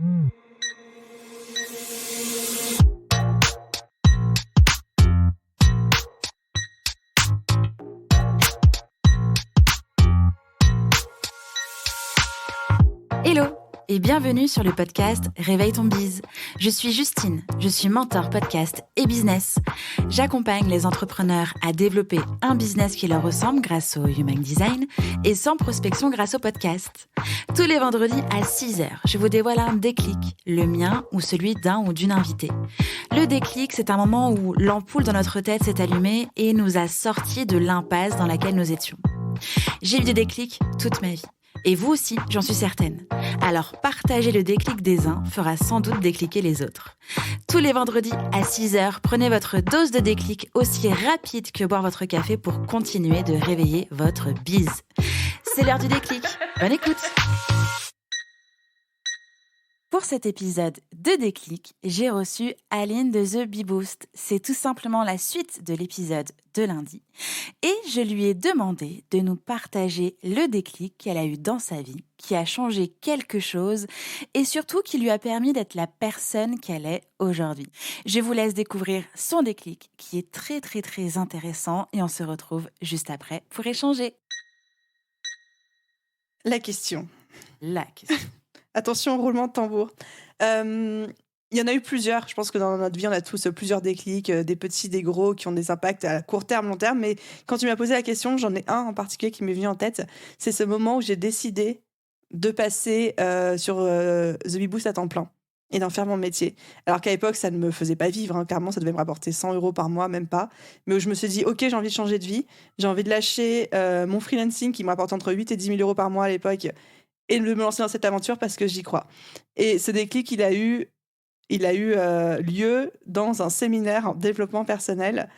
Hello et bienvenue sur le podcast Réveille ton bise. Je suis Justine, je suis mentor podcast et business. J'accompagne les entrepreneurs à développer un business qui leur ressemble grâce au Human Design et sans prospection grâce au podcast. Tous les vendredis à 6h, je vous dévoile un déclic, le mien ou celui d'un ou d'une invitée. Le déclic, c'est un moment où l'ampoule dans notre tête s'est allumée et nous a sortis de l'impasse dans laquelle nous étions. J'ai eu des déclics toute ma vie. Et vous aussi, j'en suis certaine. Alors, partager le déclic des uns fera sans doute décliquer les autres. Tous les vendredis à 6h, prenez votre dose de déclic aussi rapide que boire votre café pour continuer de réveiller votre bise. C'est l'heure du déclic. Bonne écoute! Pour cet épisode de Déclic, j'ai reçu Aline de The Bee Boost. C'est tout simplement la suite de l'épisode de lundi. Et je lui ai demandé de nous partager le déclic qu'elle a eu dans sa vie, qui a changé quelque chose et surtout qui lui a permis d'être la personne qu'elle est aujourd'hui. Je vous laisse découvrir son déclic qui est très très très intéressant et on se retrouve juste après pour échanger. La question. Attention, roulement de tambour. Il y en a eu plusieurs. Je pense que dans notre vie, on a tous plusieurs déclics, des petits, des gros, qui ont des impacts à court terme, long terme. Mais quand tu m'as posé la question, j'en ai un en particulier qui m'est venu en tête. C'est ce moment où j'ai décidé de passer sur The Bee Boost à temps plein et d'en faire mon métier. Alors qu'à l'époque, ça ne me faisait pas vivre. Clairement, ça devait me rapporter 100 € par mois, même pas. Mais où je me suis dit, OK, j'ai envie de changer de vie. J'ai envie de lâcher mon freelancing qui me rapporte entre 8 et 10 000 € par mois à l'époque et de me lancer dans cette aventure parce que j'y crois. Et ce déclic, il a eu lieu dans un séminaire en développement personnel.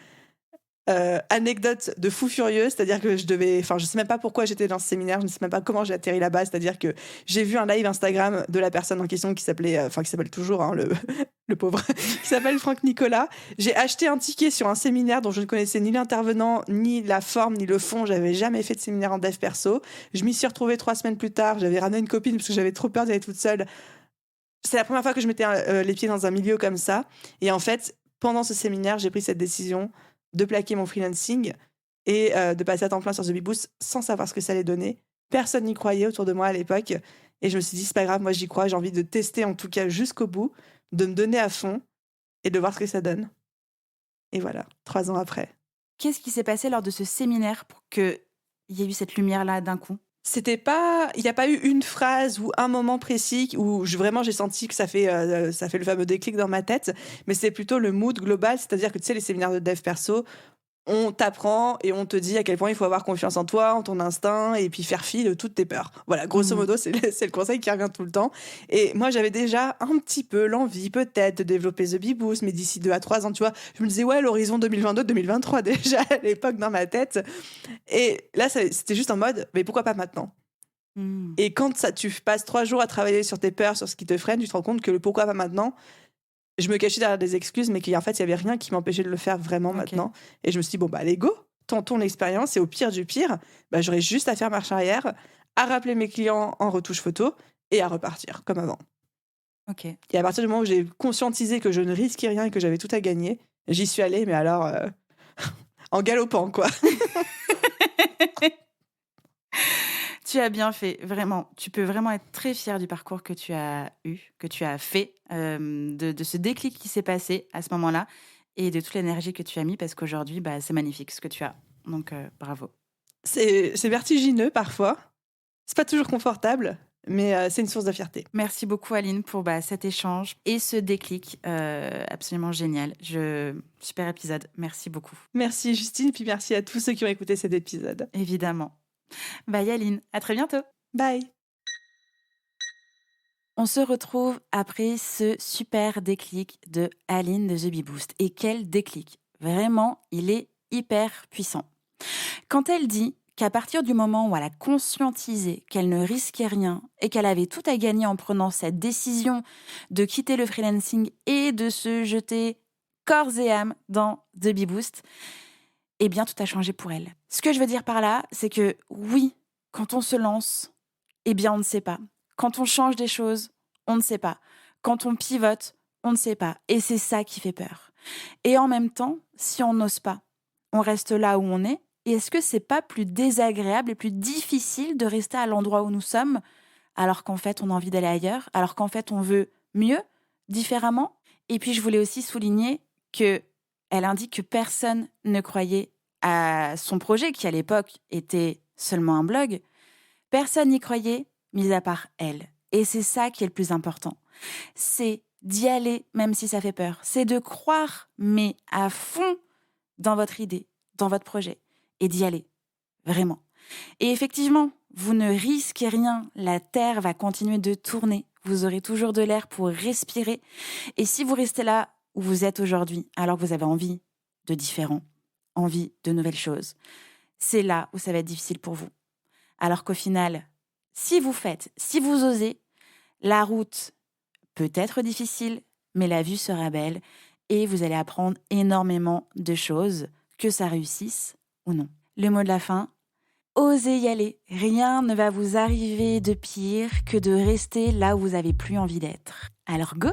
Anecdote de fou furieux, c'est-à-dire que je sais même pas pourquoi j'étais dans ce séminaire, je ne sais même pas comment j'ai atterri là-bas, c'est-à-dire que j'ai vu un live Instagram de la personne en question qui s'appelle toujours, le pauvre, qui s'appelle Franck Nicolas. J'ai acheté un ticket sur un séminaire dont je ne connaissais ni l'intervenant, ni la forme, ni le fond. J'avais jamais fait de séminaire en dev perso. Je m'y suis retrouvée 3 semaines plus tard. J'avais ramené une copine parce que j'avais trop peur d'y aller toute seule. C'est la première fois que je mettais les pieds dans un milieu comme ça. Et en fait, pendant ce séminaire, j'ai pris cette décision de plaquer mon freelancing et de passer à temps plein sur The Bee Boost sans savoir ce que ça allait donner. Personne n'y croyait autour de moi à l'époque. Et je me suis dit, c'est pas grave, moi j'y crois. J'ai envie de tester en tout cas jusqu'au bout, de me donner à fond et de voir ce que ça donne. Et voilà, 3 ans après. Qu'est-ce qui s'est passé lors de ce séminaire pour qu'il y ait eu cette lumière-là d'un coup ? Il n'y a pas eu une phrase ou un moment précis où j'ai senti que ça fait le fameux déclic dans ma tête, mais c'est plutôt le mood global, c'est-à-dire que tu sais, les séminaires de dev perso, on t'apprend et on te dit à quel point il faut avoir confiance en toi, en ton instinct, et puis faire fi de toutes tes peurs. Voilà, grosso modo, c'est le conseil qui revient tout le temps. Et moi, j'avais déjà un petit peu l'envie, peut-être, de développer The Bee Boost, mais d'ici 2 à 3 ans, tu vois, je me disais, ouais, l'horizon 2022-2023, déjà, à l'époque, dans ma tête. Et là, c'était juste en mode, mais pourquoi pas maintenant ? Et quand tu passes 3 jours à travailler sur tes peurs, sur ce qui te freine, tu te rends compte que le pourquoi pas maintenant, je me cachais derrière des excuses, mais qu'en fait, il n'y avait rien qui m'empêchait de le faire vraiment maintenant. Et je me suis dit, bon, bah, allez, go, tentons l'expérience. Et au pire du pire, bah, j'aurais juste à faire marche arrière, à rappeler mes clients en retouche photo et à repartir comme avant. Et à partir du moment où j'ai conscientisé que je ne risquais rien et que j'avais tout à gagner, j'y suis allée, mais alors, en galopant, quoi. Tu as bien fait, vraiment. Tu peux vraiment être très fière du parcours que tu as eu, que tu as fait, de ce déclic qui s'est passé à ce moment-là et de toute l'énergie que tu as mis parce qu'aujourd'hui, c'est magnifique ce que tu as. Donc, bravo. C'est vertigineux parfois. C'est pas toujours confortable, mais c'est une source de fierté. Merci beaucoup, Aline, pour cet échange et ce déclic absolument génial. Super épisode. Merci beaucoup. Merci, Justine, puis merci à tous ceux qui ont écouté cet épisode. Évidemment. Bye Aline, à très bientôt. Bye. On se retrouve après ce super déclic de Aline de The Bee Boost. Et quel déclic! Vraiment, il est hyper puissant. Quand elle dit qu'à partir du moment où elle a conscientisé qu'elle ne risquait rien et qu'elle avait tout à gagner en prenant cette décision de quitter le freelancing et de se jeter corps et âme dans The Bee Boost, eh bien, tout a changé pour elle. Ce que je veux dire par là, c'est que oui, quand on se lance, eh bien, on ne sait pas. Quand on change des choses, on ne sait pas. Quand on pivote, on ne sait pas. Et c'est ça qui fait peur. Et en même temps, si on n'ose pas, on reste là où on est. Et est-ce que c'est pas plus désagréable et plus difficile de rester à l'endroit où nous sommes alors qu'en fait, on a envie d'aller ailleurs, alors qu'en fait, on veut mieux, différemment? Et puis, je voulais aussi souligner qu'elle indique que personne ne croyait à son projet, qui à l'époque était seulement un blog. Personne n'y croyait, mis à part elle. Et c'est ça qui est le plus important. C'est d'y aller, même si ça fait peur. C'est de croire, mais à fond, dans votre idée, dans votre projet. Et d'y aller, vraiment. Et effectivement, vous ne risquez rien. La Terre va continuer de tourner. Vous aurez toujours de l'air pour respirer. Et si vous restez là où vous êtes aujourd'hui, alors que vous avez envie de différent, envie de nouvelles choses, c'est là où ça va être difficile pour vous. Alors qu'au final, si vous faites, si vous osez, la route peut être difficile, mais la vue sera belle et vous allez apprendre énormément de choses, que ça réussisse ou non. Le mot de la fin, osez y aller. Rien ne va vous arriver de pire que de rester là où vous n'avez plus envie d'être. Alors go!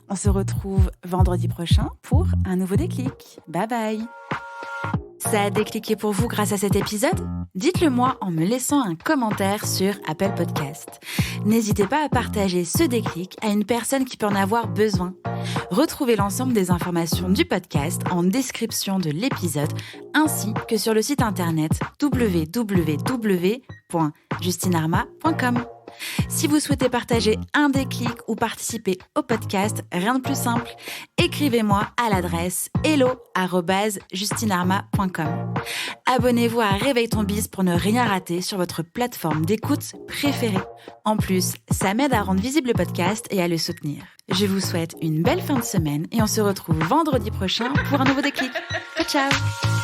On se retrouve vendredi prochain pour un nouveau déclic. Bye bye! Ça a décliqué pour vous grâce à cet épisode? Dites-le moi en me laissant un commentaire sur Apple Podcast. N'hésitez pas à partager ce déclic à une personne qui peut en avoir besoin. Retrouvez l'ensemble des informations du podcast en description de l'épisode ainsi que sur le site internet www.justinarma.com. Si vous souhaitez partager un déclic ou participer au podcast, rien de plus simple, écrivez-moi à l'adresse hello@justinarma.com. Abonnez-vous à Réveille ton Biz pour ne rien rater sur votre plateforme d'écoute préférée. En plus, ça m'aide à rendre visible le podcast et à le soutenir. Je vous souhaite une belle fin de semaine et on se retrouve vendredi prochain pour un nouveau déclic. Ciao, ciao!